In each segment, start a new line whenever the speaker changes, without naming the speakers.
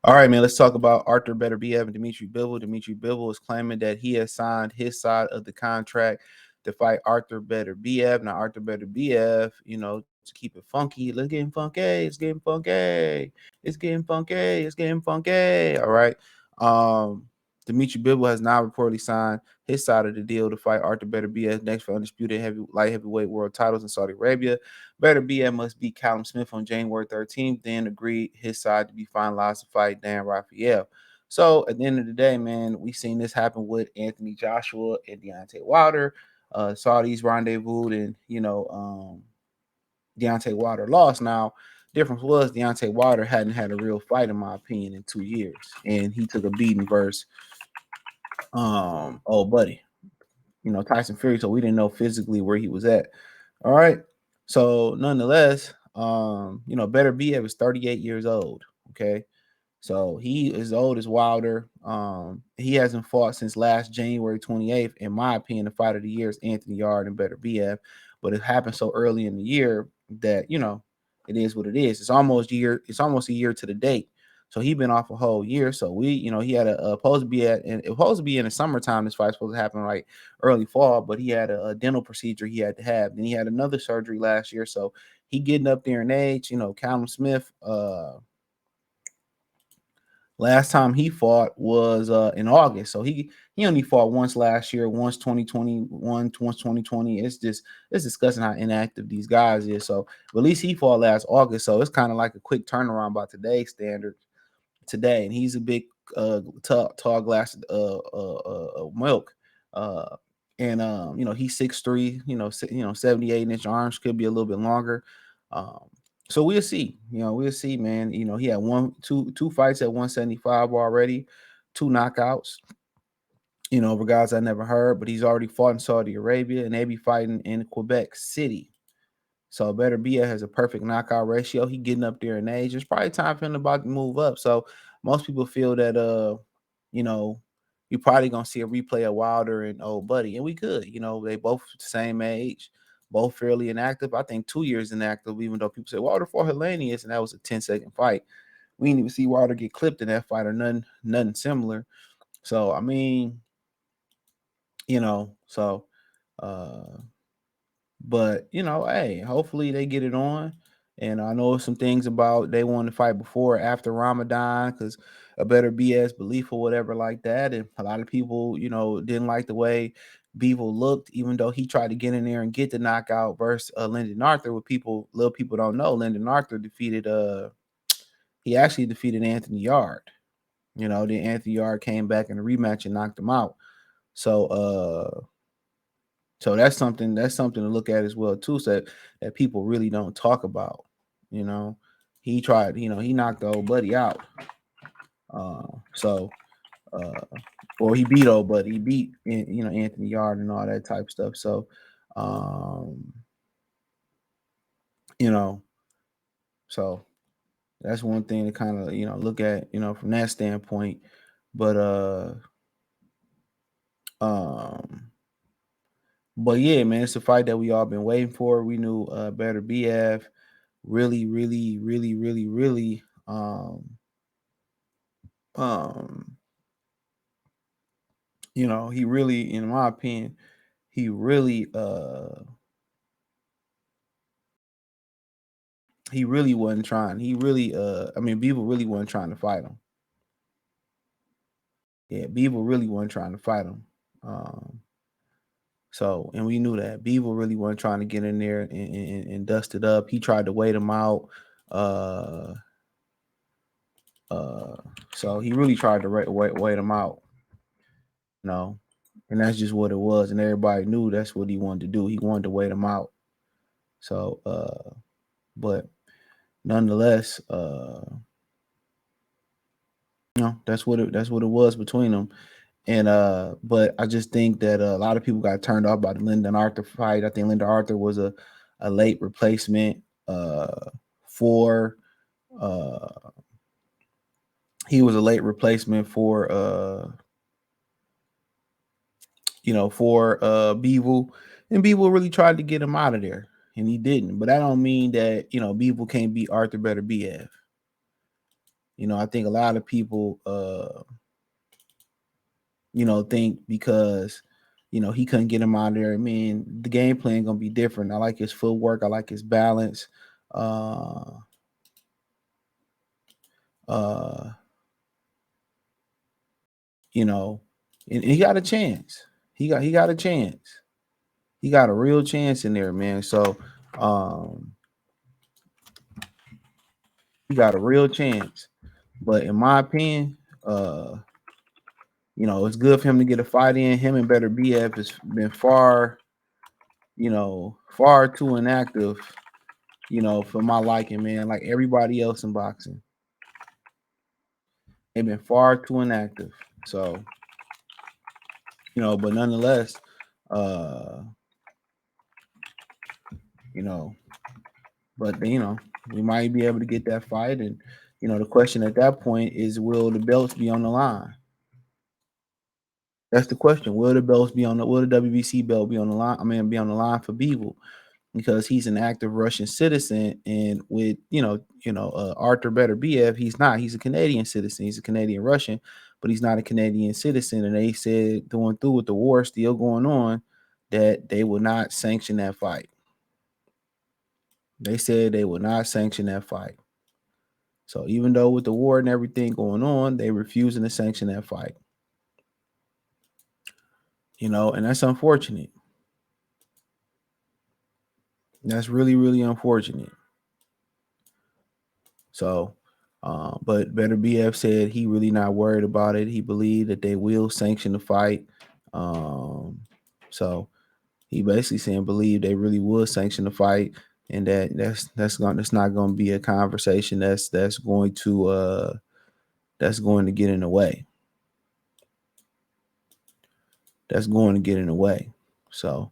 All right, man, let's talk about Artur Beterbiev and Dmitry Bivol. Dmitry Bivol is claiming that he has signed his side of the contract to fight Artur Beterbiev. Now, Artur Beterbiev, to keep it funky, let's get funky. It's getting funky. It's getting funky. It's getting funky. All right. Dmitry Bivol has now reportedly signed his side of the deal to fight Artur Beterbiev next for undisputed light heavyweight world titles in Saudi Arabia. Beterbiev must beat Callum Smith on January 13th, then agreed his side to be finalized to fight Dan Rafael. So at the end of the day, man, we've seen this happen with Anthony Joshua and Deontay Wilder. Saudis rendezvoused, and Deontay Wilder lost. Now, difference was Deontay Wilder hadn't had a real fight, in my opinion, in 2 years, and he took a beating versus old buddy, Tyson Fury. So we didn't know physically where he was at. All right. So nonetheless, Beterbiev is 38 years old. Okay. So he is old as Wilder. He hasn't fought since last January 28th. In my opinion, the fight of the year is Anthony Yard and Beterbiev. But it happened so early in the year that, it is what it is. It's almost a year to the date. So he been off a whole year. So he had supposed to be in the summertime. This fight supposed to happen like early fall, but he had a dental procedure he had to have. Then he had another surgery last year. So he getting up there in age. Callum Smith, last time he fought was in August. So he only fought once last year, once 2021, once 2020. It's discussing how inactive these guys is. So at least he fought last August. So it's kind of like a quick turnaround by today's standards today. And he's a big tall glass of milk. He's 6'3", 78-inch arms, could be a little bit longer. So we'll see. We'll see, man. He had two fights at 175 already, 2 knockouts. For guys I never heard, but he's already fought in Saudi Arabia, and they be fighting in Quebec City. So Beterbiev has a perfect knockout ratio. He getting up there in age. It's probably time for him to move up. So most people feel that you're probably gonna see a replay of Wilder and old buddy, and we could. They both the same age, both fairly inactive. I think 2 years inactive, even though people say Wilder fought Hellenius, and that was a 10-second fight. We didn't even see Wilder get clipped in that fight or nothing similar. So I mean, but hey, hopefully they get it on. And I know some things about they want to fight before or after Ramadan because a better BS belief or whatever like that. And a lot of people, didn't like the way Bivol looked, even though he tried to get in there and get the knockout versus Lyndon Arthur. What little people don't know, Lyndon Arthur he actually defeated Anthony Yard. Then Anthony Yard came back in a rematch and knocked him out. So that's something to look at as well too. So that people really don't talk about. He tried. He knocked the old buddy out. Or he beat old buddy. He beat Anthony Yard and all that type of stuff. So, so that's one thing to kind of look at from that standpoint. But yeah, man, it's a fight that we all been waiting for. We knew Beterbiev really, really, really, really, really he really, in my opinion, he really wasn't trying. Bivol really wasn't trying to fight him. Yeah, Bivol really wasn't trying to fight him. So, and we knew that Bivol really wasn't trying to get in there and dust it up. He tried to wait him out. So he really tried to wait him out. And that's just what it was. And everybody knew that's what he wanted to do. He wanted to wait him out. So, but nonetheless, that's what it was between them. And but I just think that a lot of people got turned off by the Lyndon Arthur fight. I think Lyndon Arthur was a late replacement for he was a late replacement for Bivol, and Bivol really tried to get him out of there, and he didn't. But that don't mean that Bivol can't beat Artur Beterbiev. I think a lot of people think because he couldn't get him out of there. I mean, the game plan gonna be different. I like his footwork. I like his balance. Uh, uh, you know, and he got a chance. He got a chance. He got a real chance in there, man. So, um, he got a real chance. But in my opinion, it's good for him to get a fight in. Him and Beterbiev has been far too inactive, for my liking, man. Like everybody else in boxing, they've been far too inactive. So, but nonetheless, uh, you know, but we might be able to get that fight. And, the question at that point is, will the belts be on the line? That's the question. Will the WBC belt be on the line? I mean, be on the line for Bivol, because he's an active Russian citizen, and with Artur Beterbiev, he's not. He's a Canadian citizen. He's a Canadian Russian, but he's not a Canadian citizen. And they said, going through with the war still going on, that they will not sanction that fight. They said they will not sanction that fight. So even though with the war and everything going on, they refusing to sanction that fight. And that's unfortunate. That's really, really unfortunate. So, but Beterbiev said he really not worried about it. He believed that they will sanction the fight. So he basically saying believe they really will sanction the fight, and that's not going to be a conversation that's going to get in the way. That's going to get in the way. So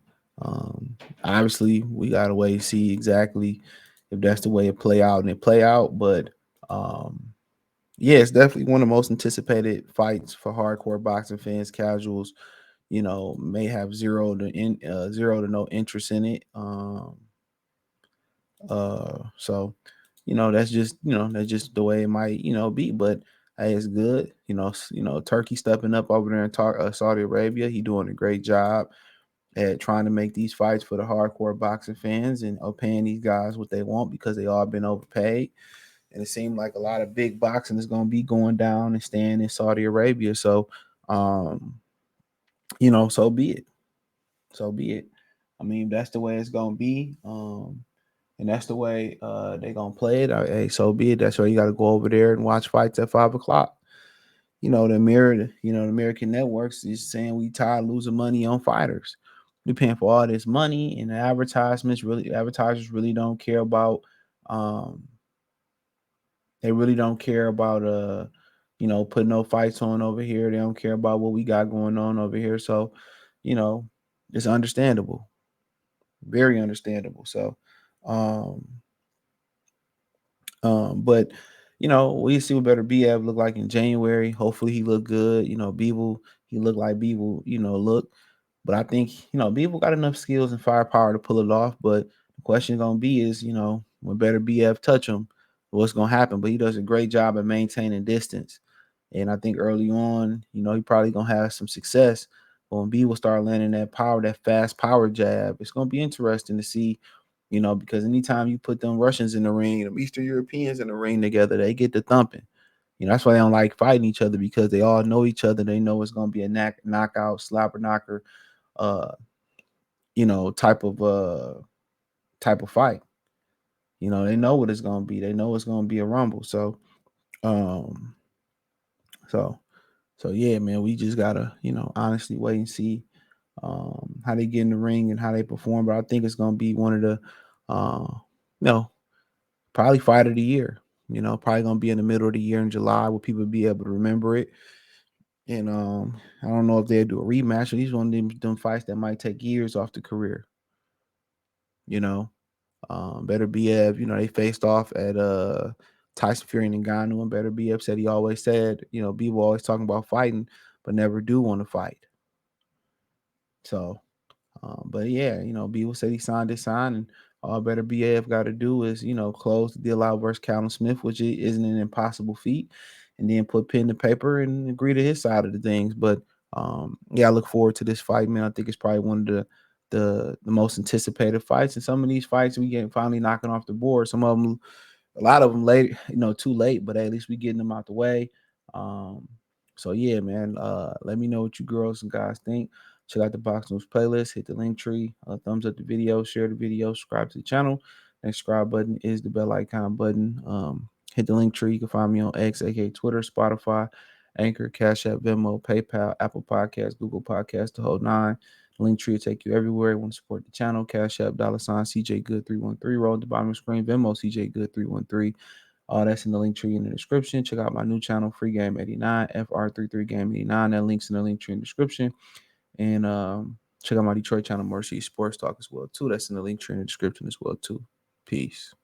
obviously we got to wait and see exactly if that's the way it play out and it play out. But yeah, it's definitely one of the most anticipated fights for hardcore boxing fans. Casuals, may have zero to no interest in it. So, that's just the way it might, be. But hey, it's good. Turkey stepping up over there in Saudi Arabia. He doing a great job at trying to make these fights for the hardcore boxing fans and paying these guys what they want, because they all been overpaid. And it seemed like a lot of big boxing is going to be going down and staying in Saudi Arabia. So, so be it. So be it. I mean, that's the way it's going to be. And that's the way they're going to play it. Hey, so be it. That's why you got to go over there and watch fights at 5 o'clock. The American networks is saying we tired of losing money on fighters. We're paying for all this money, and the advertisers really don't care about they really don't care about putting no fights on over here. They don't care about what we got going on over here. So, it's understandable. Very understandable. So um but we see what Beterbiev look like in January. Hopefully he look good. Bivol, he look like Bivol, look. But I think, Bivol got enough skills and firepower to pull it off. But the question gonna be is, when Beterbiev touch him, what's gonna happen? But he does a great job at maintaining distance. And I think early on, he probably gonna have some success. But when Bivol start landing that power, that fast power jab, it's gonna be interesting to see, because anytime you put them Russians in the ring, them Eastern Europeans in the ring together, they get the thumping. That's why they don't like fighting each other, because they all know each other. They know it's gonna be a knockout, slapper knocker, uh, type of fight. They know what it's gonna be. They know it's gonna be a rumble. So, um, so, so yeah, man, we just gotta, honestly wait and see how they get in the ring and how they perform. But I think it's gonna be one of the, probably fight of the year. Probably gonna be in the middle of the year in July, where people be able to remember it. And I don't know if they'll do a rematch. Or these one of them fights that might take years off the career. Beterbiev, they faced off at Tyson Fury and Ngannou, and Beterbiev said he always said, Bivol always talking about fighting, but never do want to fight. So, but yeah, Bivol said he signed his sign, and All Beterbiev got to do is, close the deal out versus Callum Smith, which isn't an impossible feat, and then put pen to paper and agree to his side of the things. But yeah, I look forward to this fight, man. I think it's probably one of the most anticipated fights. And some of these fights we get finally knocking off the board. Some of them, a lot of them late, too late, but at least we getting them out the way. Um, so yeah, man. Let me know what you girls and guys think. Check out the Box News playlist. Hit the link tree. Thumbs up the video. Share the video. Subscribe to the channel. That subscribe button is the bell icon button. Hit the link tree. You can find me on X, aka Twitter, Spotify, Anchor, Cash App, Venmo, PayPal, Apple Podcasts, Google Podcasts, the whole nine. The link tree will take you everywhere. You want to support the channel? Cash App, $, CJ Good 313. Roll at the bottom of the screen. Venmo, CJ Good 313. All that's in the link tree in the description. Check out my new channel, Free Game 89, FR33 Game 89. That link's in the link tree in the description. And check out my Detroit channel, Mercy Sports Talk as well, too. That's in the link tree in the description as well, too. Peace.